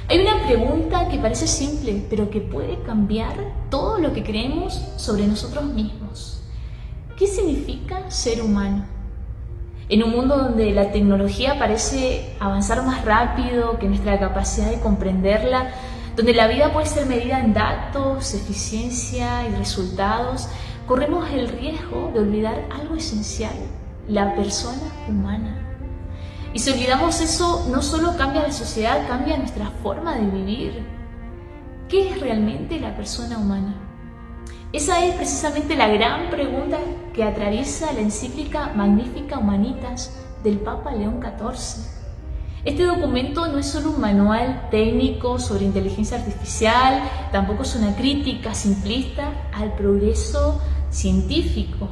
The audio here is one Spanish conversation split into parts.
Hay una pregunta que parece simple, pero que puede cambiar todo lo que creemos sobre nosotros mismos. ¿Qué significa ser humano? En un mundo donde la tecnología parece avanzar más rápido que nuestra capacidad de comprenderla, donde la vida puede ser medida en datos, eficiencia y resultados, corremos el riesgo de olvidar algo esencial: la persona humana. Y si olvidamos eso, no solo cambia la sociedad, cambia nuestra forma de vivir. ¿Qué es realmente la persona humana? Esa es precisamente la gran pregunta que atraviesa la encíclica Magnificat Humanitas del Papa León XIV. Este documento no es solo un manual técnico sobre inteligencia artificial, tampoco es una crítica simplista al progreso científico.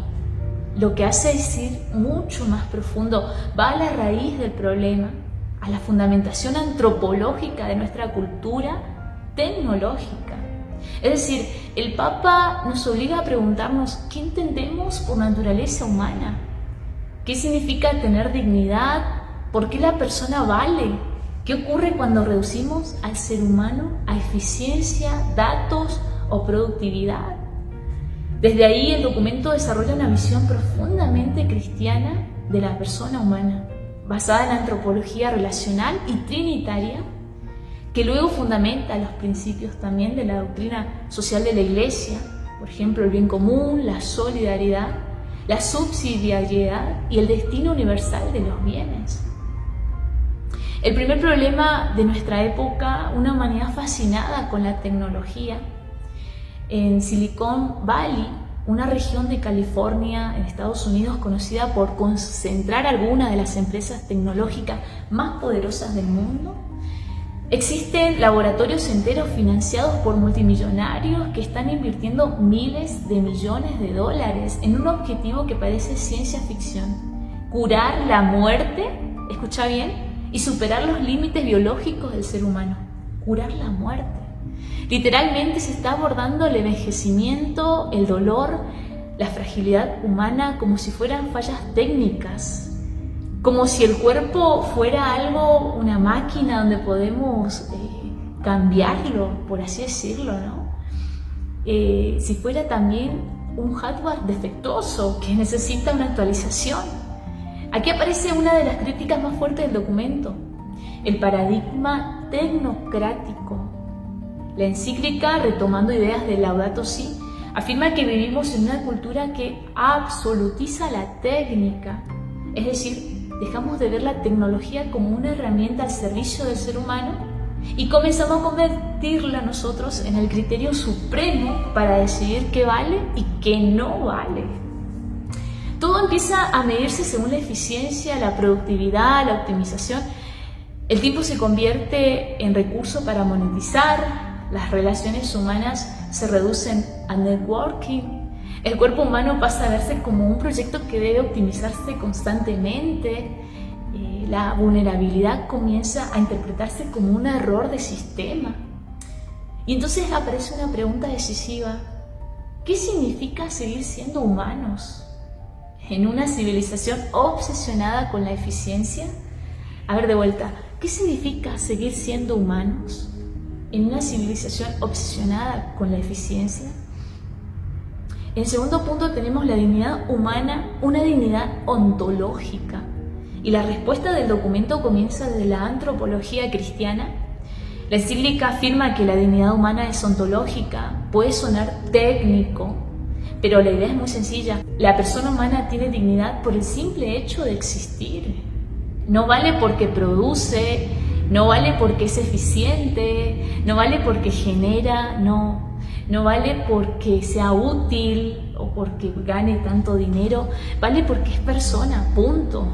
Lo que hace es ir mucho más profundo, va a la raíz del problema, a la fundamentación antropológica de nuestra cultura tecnológica. Es decir, el Papa nos obliga a preguntarnos ¿qué entendemos por naturaleza humana? ¿Qué significa tener dignidad? ¿Por qué la persona vale? ¿Qué ocurre cuando reducimos al ser humano a eficiencia, datos o productividad? Desde ahí el documento desarrolla una visión profundamente cristiana de la persona humana, basada en la antropología relacional y trinitaria, que luego fundamenta los principios también de la doctrina social de la Iglesia, por ejemplo, el bien común, la solidaridad, la subsidiariedad y el destino universal de los bienes. El primer problema de nuestra época, una humanidad fascinada con la tecnología. En Silicon Valley, una región de California en Estados Unidos conocida por concentrar algunas de las empresas tecnológicas más poderosas del mundo, existen laboratorios enteros financiados por multimillonarios que están invirtiendo miles de millones de dólares en un objetivo que parece ciencia ficción: curar la muerte, escucha bien, y superar los límites biológicos del ser humano. Curar la muerte. Literalmente se está abordando el envejecimiento, el dolor, la fragilidad humana como si fueran fallas técnicas, como si el cuerpo fuera algo, una máquina donde podemos cambiarlo, por así decirlo, ¿no? Si fuera también un hardware defectuoso que necesita una actualización. Aquí aparece una de las críticas más fuertes del documento: el paradigma tecnocrático. La encíclica, retomando ideas de Laudato Si, afirma que vivimos en una cultura que absolutiza la técnica, es decir, dejamos de ver la tecnología como una herramienta al servicio del ser humano y comenzamos a convertirla nosotros en el criterio supremo para decidir qué vale y qué no vale. Todo empieza a medirse según la eficiencia, la productividad, la optimización. El tiempo se convierte en recurso para monetizar. Las relaciones humanas se reducen a networking. El cuerpo humano pasa a verse como un proyecto que debe optimizarse constantemente. La vulnerabilidad comienza a interpretarse como un error de sistema. Y entonces aparece una pregunta decisiva: ¿qué significa seguir siendo humanos en una civilización obsesionada con la eficiencia? A ver, de vuelta, ¿qué significa seguir siendo humanos en una civilización obsesionada con la eficiencia? En segundo punto tenemos la dignidad humana, una dignidad ontológica. Y la respuesta del documento comienza desde la antropología cristiana. La encíclica afirma que la dignidad humana es ontológica. Puede sonar técnico, pero la idea es muy sencilla. La persona humana tiene dignidad por el simple hecho de existir. No vale porque produce, no vale porque es eficiente, no vale porque genera, no vale porque sea útil o porque gane tanto dinero, vale porque es persona, punto.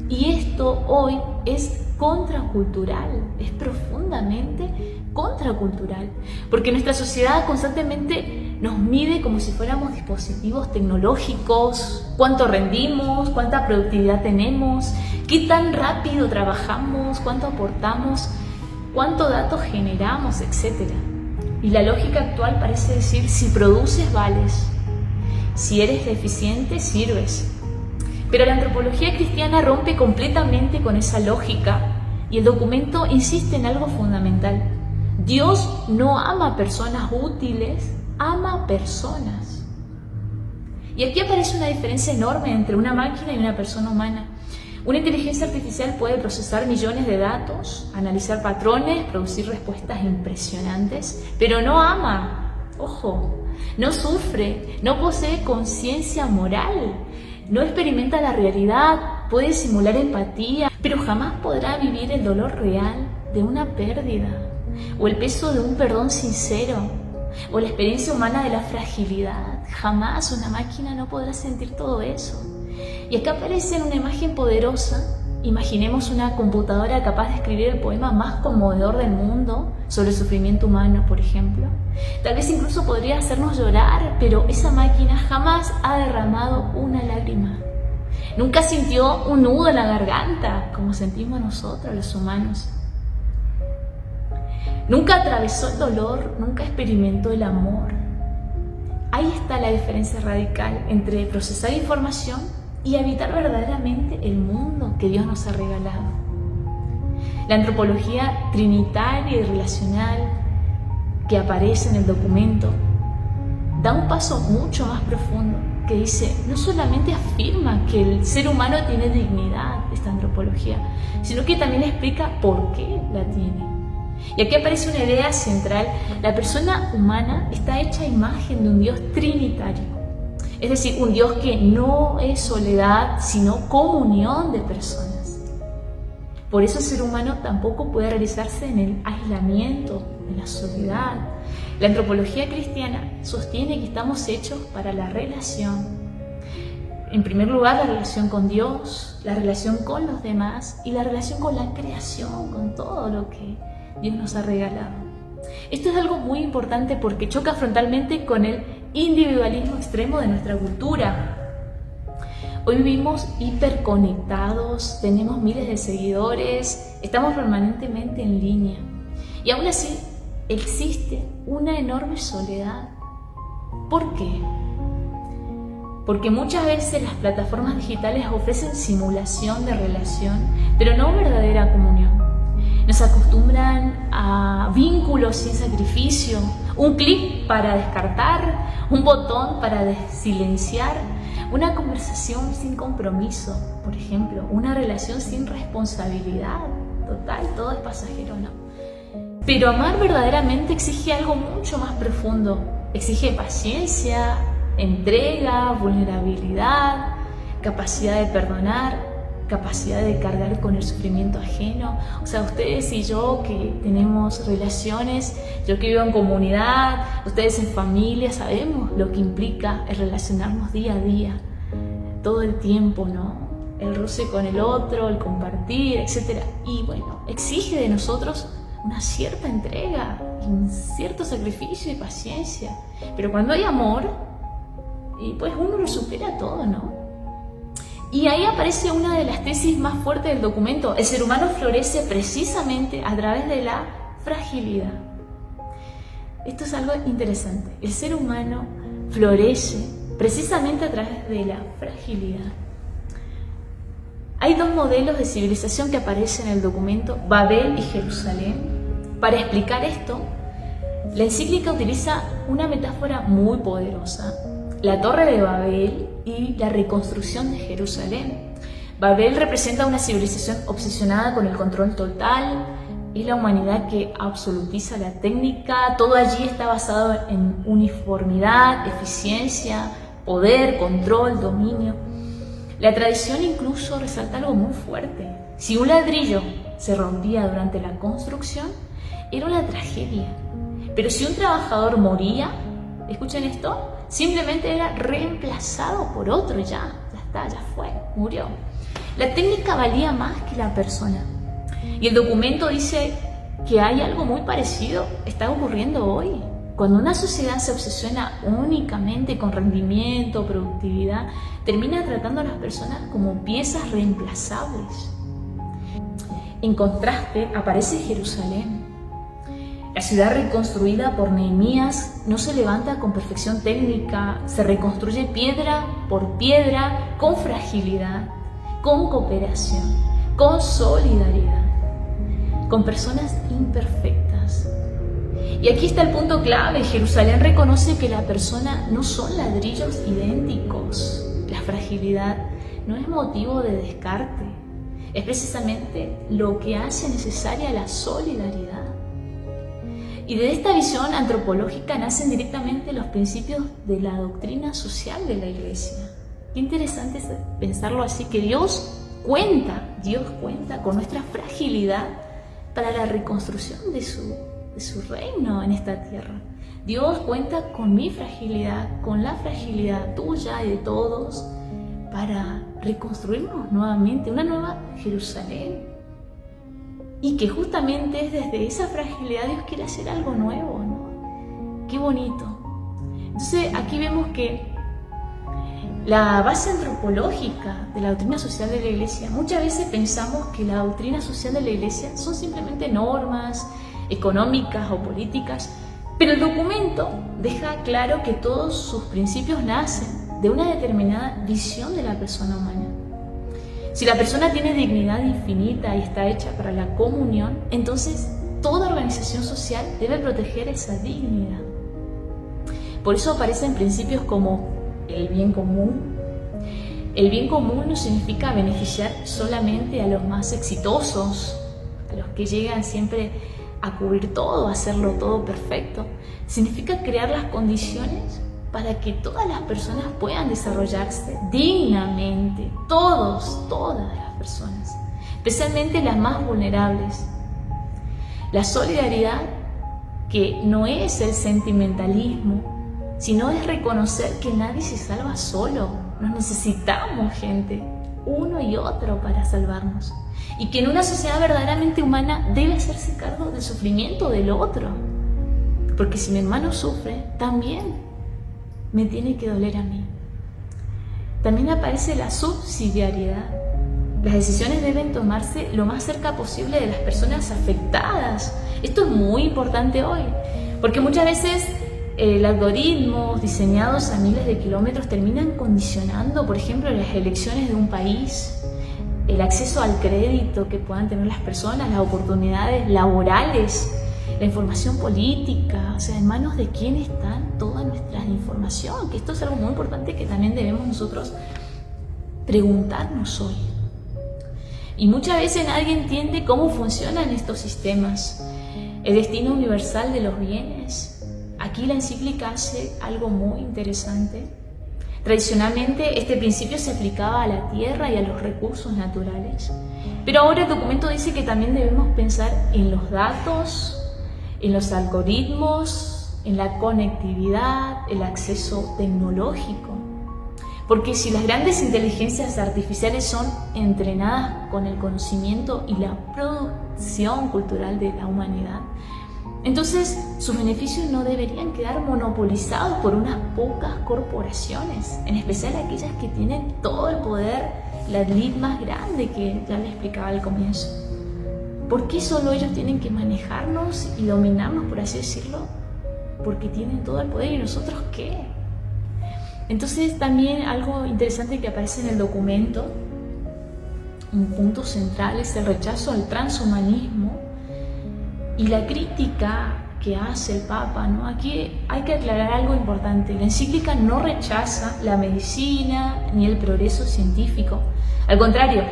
Y esto hoy es contracultural, es profundamente contracultural, porque nuestra sociedad constantemente nos mide como si fuéramos dispositivos tecnológicos: cuánto rendimos, cuánta productividad tenemos, qué tan rápido trabajamos, cuánto aportamos, cuántos datos generamos, etc. Y la lógica actual parece decir: si produces, vales, si eres eficiente, sirves. Pero la antropología cristiana rompe completamente con esa lógica y el documento insiste en algo fundamental. Dios no ama personas útiles, ama personas. Y aquí aparece una diferencia enorme entre una máquina y una persona humana. Una inteligencia artificial puede procesar millones de datos, analizar patrones, producir respuestas impresionantes, pero no ama, ojo, no sufre, no posee conciencia moral, no experimenta la realidad, puede simular empatía, pero jamás podrá vivir el dolor real de una pérdida, o el peso de un perdón sincero, o la experiencia humana de la fragilidad. Jamás una máquina no podrá sentir todo eso. Y acá aparece en una imagen poderosa. Imaginemos una computadora capaz de escribir el poema más conmovedor del mundo sobre el sufrimiento humano, por ejemplo. Tal vez incluso podría hacernos llorar, pero esa máquina jamás ha derramado una lágrima. Nunca sintió un nudo en la garganta, como sentimos nosotros los humanos. Nunca atravesó el dolor, nunca experimentó el amor. Ahí está la diferencia radical entre procesar información y habitar verdaderamente el mundo que Dios nos ha regalado. La antropología trinitaria y relacional que aparece en el documento da un paso mucho más profundo, que dice, no solamente afirma que el ser humano tiene dignidad, esta antropología, sino que también explica por qué la tiene. Y aquí aparece una idea central: la persona humana está hecha a imagen de un Dios trinitario, es decir, un Dios que no es soledad, sino comunión de personas. Por eso el ser humano tampoco puede realizarse en el aislamiento, en la soledad. La antropología cristiana sostiene que estamos hechos para la relación. En primer lugar, la relación con Dios, la relación con los demás y la relación con la creación, con todo lo que Dios nos ha regalado. Esto es algo muy importante porque choca frontalmente con el individualismo extremo de nuestra cultura. Hoy vivimos hiperconectados, tenemos miles de seguidores, estamos permanentemente en línea y aún así existe una enorme soledad. ¿Por qué? Porque muchas veces las plataformas digitales ofrecen simulación de relación, pero no verdadera comunión. Nos acostumbran a vínculos sin sacrificio, un clic para descartar, un botón para silenciar, una conversación sin compromiso, por ejemplo, una relación sin responsabilidad. Total, todo es pasajero, ¿no? Pero amar verdaderamente exige algo mucho más profundo. Exige paciencia, entrega, vulnerabilidad, capacidad de perdonar, capacidad de cargar con el sufrimiento ajeno. O sea, ustedes y yo que tenemos relaciones, yo que vivo en comunidad, ustedes en familia, sabemos lo que implica el relacionarnos día a día, todo el tiempo, ¿no? El roce con el otro, el compartir, etc. Y bueno, exige de nosotros una cierta entrega, un cierto sacrificio y paciencia. Pero cuando hay amor, y pues uno lo supera todo, ¿no? Y ahí aparece una de las tesis más fuertes del documento: el ser humano florece precisamente a través de la fragilidad. Esto es algo interesante. El ser humano florece precisamente a través de la fragilidad. Hay dos modelos de civilización que aparecen en el documento, Babel y Jerusalén. Para explicar esto, la encíclica utiliza una metáfora muy poderosa: la Torre de Babel y la reconstrucción de Jerusalén. Babel representa una civilización obsesionada con el control total, es la humanidad que absolutiza la técnica, todo allí está basado en uniformidad, eficiencia, poder, control, dominio. La tradición incluso resalta algo muy fuerte: si un ladrillo se rompía durante la construcción, era una tragedia, pero si un trabajador moría, escuchen esto, simplemente era reemplazado por otro, ya está, ya fue, murió. La técnica valía más que la persona. Y el documento dice que hay algo muy parecido, está ocurriendo hoy. Cuando una sociedad se obsesiona únicamente con rendimiento, productividad, termina tratando a las personas como piezas reemplazables. En contraste, aparece Jerusalén. La ciudad reconstruida por Nehemías no se levanta con perfección técnica, se reconstruye piedra por piedra, con fragilidad, con cooperación, con solidaridad, con personas imperfectas. Y aquí está el punto clave. Jerusalén reconoce que la persona no son ladrillos idénticos. La fragilidad no es motivo de descarte. Es precisamente lo que hace necesaria la solidaridad. Y de esta visión antropológica nacen directamente los principios de la doctrina social de la Iglesia. Qué interesante es pensarlo así, que Dios cuenta con nuestra fragilidad para la reconstrucción de su reino en esta tierra. Dios cuenta con mi fragilidad, con la fragilidad tuya y de todos, para reconstruirnos nuevamente, una nueva Jerusalén. Y que justamente es desde esa fragilidad Dios quiere hacer algo nuevo, ¿no? Qué bonito. Entonces aquí vemos que la base antropológica de la doctrina social de la Iglesia, muchas veces pensamos que la doctrina social de la Iglesia son simplemente normas económicas o políticas, pero el documento deja claro que todos sus principios nacen de una determinada visión de la persona humana. Si la persona tiene dignidad infinita y está hecha para la comunión, entonces toda organización social debe proteger esa dignidad. Por eso aparecen principios como el bien común. El bien común no significa beneficiar solamente a los más exitosos, a los que llegan siempre a cubrir todo, a hacerlo todo perfecto. Significa crear las condiciones para que todas las personas puedan desarrollarse dignamente, todas las personas, especialmente las más vulnerables. La solidaridad, que no es el sentimentalismo, sino es reconocer que nadie se salva solo. Nos necesitamos gente, uno y otro, para salvarnos. Y que en una sociedad verdaderamente humana debe hacerse cargo del sufrimiento del otro. Porque si mi hermano sufre, también me tiene que doler a mí. También aparece la subsidiariedad. Las decisiones deben tomarse lo más cerca posible de las personas afectadas. Esto es muy importante hoy, porque muchas veces algoritmos diseñados a miles de kilómetros terminan condicionando, por ejemplo, las elecciones de un país, el acceso al crédito que puedan tener las personas, las oportunidades laborales, la información política. O sea, en manos de quién están toda nuestra información, que esto es algo muy importante que también debemos nosotros preguntarnos hoy. Y muchas veces nadie entiende cómo funcionan estos sistemas. El destino universal de los bienes. Aquí la encíclica hace algo muy interesante. Tradicionalmente este principio se aplicaba a la tierra y a los recursos naturales. Pero ahora el documento dice que también debemos pensar en los datos, en los algoritmos, en la conectividad, el acceso tecnológico. Porque si las grandes inteligencias artificiales son entrenadas con el conocimiento y la producción cultural de la humanidad, entonces sus beneficios no deberían quedar monopolizados por unas pocas corporaciones, en especial aquellas que tienen todo el poder, la elite más grande que ya les explicaba al comienzo. ¿Por qué solo ellos tienen que manejarnos y dominarnos, por así decirlo? Porque tienen todo el poder, ¿y nosotros qué? Entonces también algo interesante que aparece en el documento, un punto central, es el rechazo al transhumanismo y la crítica que hace el Papa, ¿no? Aquí hay que aclarar algo importante. La encíclica no rechaza la medicina ni el progreso científico. Al contrario,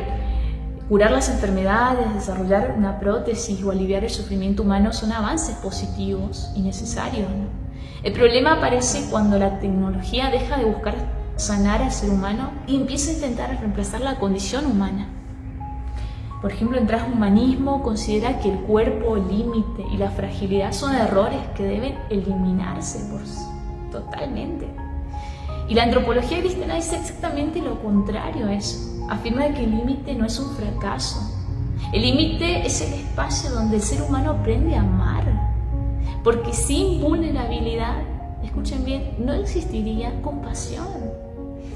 curar las enfermedades, desarrollar una prótesis o aliviar el sufrimiento humano son avances positivos y necesarios, ¿no? El problema aparece cuando la tecnología deja de buscar sanar al ser humano y empieza a intentar reemplazar la condición humana. Por ejemplo, el transhumanismo considera que el cuerpo, el límite y la fragilidad son errores que deben eliminarse totalmente. Y la antropología cristiana dice exactamente lo contrario a eso. Afirma que el límite no es un fracaso. El límite es el espacio donde el ser humano aprende a amar. Porque sin vulnerabilidad, escuchen bien, no existiría compasión.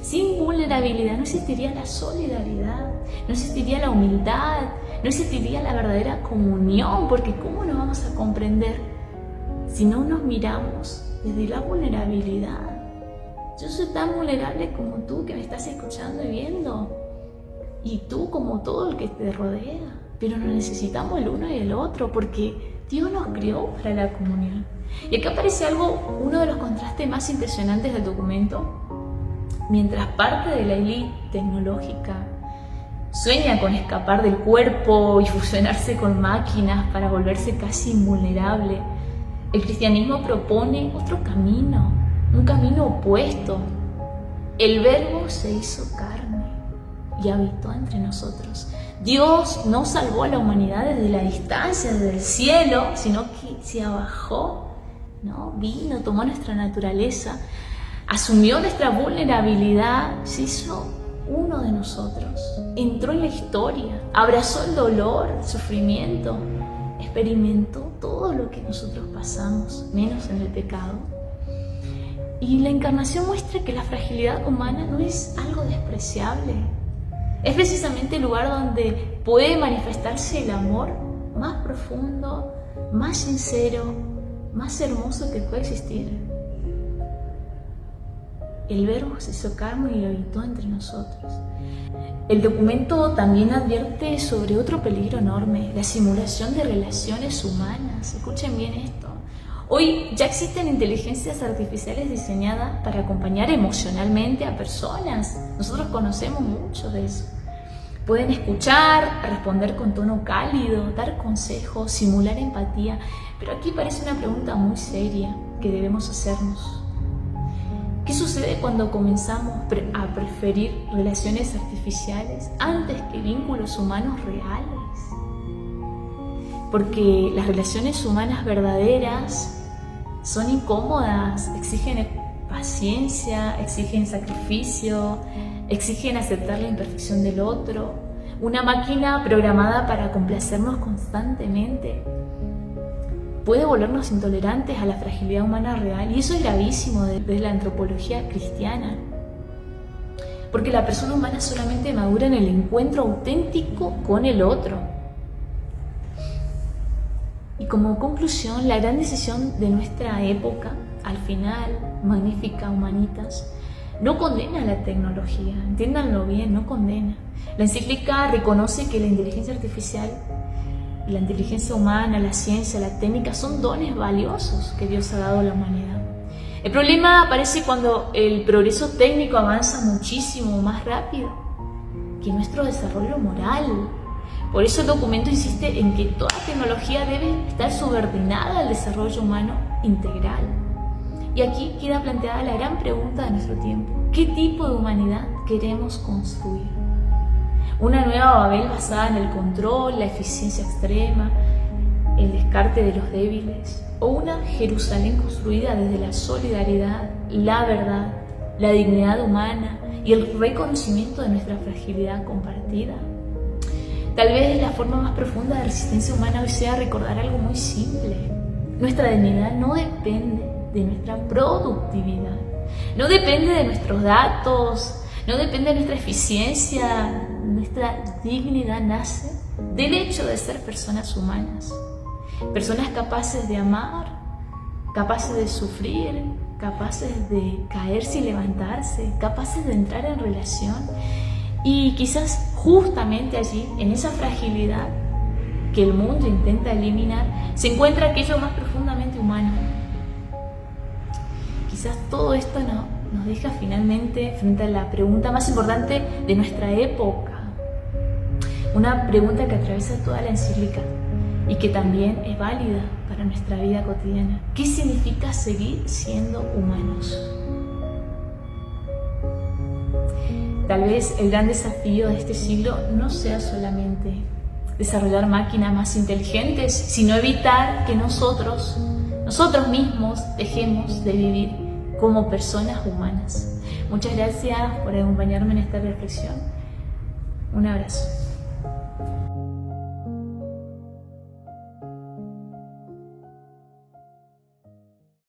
Sin vulnerabilidad no existiría la solidaridad, no existiría la humildad, no existiría la verdadera comunión, porque ¿cómo nos vamos a comprender si no nos miramos desde la vulnerabilidad? Yo soy tan vulnerable como tú que me estás escuchando y viendo, y tú como todo el que te rodea, pero nos necesitamos el uno y el otro, porque Dios nos creó para la comunión. Y acá aparece uno de los contrastes más impresionantes del documento. Mientras parte de la élite tecnológica sueña con escapar del cuerpo y fusionarse con máquinas para volverse casi invulnerable, el cristianismo propone otro camino, un camino opuesto. El Verbo se hizo carne y habitó entre nosotros. Dios no salvó a la humanidad desde la distancia, desde el cielo, sino que se abajó, ¿no? Vino, tomó nuestra naturaleza, asumió nuestra vulnerabilidad, se hizo uno de nosotros, entró en la historia, abrazó el dolor, el sufrimiento, experimentó todo lo que nosotros pasamos, menos en el pecado. Y la encarnación muestra que la fragilidad humana no es algo despreciable. Es precisamente el lugar donde puede manifestarse el amor más profundo, más sincero, más hermoso que puede existir. El Verbo se hizo carne y habitó entre nosotros. El documento también advierte sobre otro peligro enorme, la simulación de relaciones humanas. Escuchen bien esto. Hoy ya existen inteligencias artificiales diseñadas para acompañar emocionalmente a personas. Nosotros conocemos mucho de eso. Pueden escuchar, responder con tono cálido, dar consejos, simular empatía. Pero aquí parece una pregunta muy seria que debemos hacernos. ¿Qué sucede cuando comenzamos a preferir relaciones artificiales antes que vínculos humanos reales? Porque las relaciones humanas verdaderas son incómodas, exigen paciencia, exigen sacrificio, exigen aceptar la imperfección del otro. Una máquina programada para complacernos constantemente puede volvernos intolerantes a la fragilidad humana real, y eso es gravísimo desde la antropología cristiana, porque la persona humana solamente madura en el encuentro auténtico con el otro. Y como conclusión, la gran decisión de nuestra época, al final, Magnífica Humanitas, no condena la tecnología, entiéndanlo bien, no condena. La encíclica reconoce que la inteligencia artificial, la inteligencia humana, la ciencia, la técnica son dones valiosos que Dios ha dado a la humanidad. El problema aparece cuando el progreso técnico avanza muchísimo más rápido que nuestro desarrollo moral. Por eso el documento insiste en que toda tecnología debe estar subordinada al desarrollo humano integral. Y aquí queda planteada la gran pregunta de nuestro tiempo: ¿qué tipo de humanidad queremos construir? ¿Una nueva Babel basada en el control, la eficiencia extrema, el descarte de los débiles? ¿O una Jerusalén construida desde la solidaridad, la verdad, la dignidad humana y el reconocimiento de nuestra fragilidad compartida? Tal vez la forma más profunda de resistencia humana hoy sea recordar algo muy simple. Nuestra dignidad no depende de nuestra productividad, no depende de nuestros datos, no depende de nuestra eficiencia. Nuestra dignidad nace del hecho de ser personas humanas, personas capaces de amar, capaces de sufrir, capaces de caerse y levantarse, capaces de entrar en relación. Y quizás justamente allí, en esa fragilidad que el mundo intenta eliminar, se encuentra aquello más profundamente humano. Quizás todo esto nos deja finalmente frente a la pregunta más importante de nuestra época. Una pregunta que atraviesa toda la encíclica y que también es válida para nuestra vida cotidiana. ¿Qué significa seguir siendo humanos? Tal vez el gran desafío de este siglo no sea solamente desarrollar máquinas más inteligentes, sino evitar que nosotros mismos dejemos de vivir como personas humanas. Muchas gracias por acompañarme en esta reflexión. Un abrazo.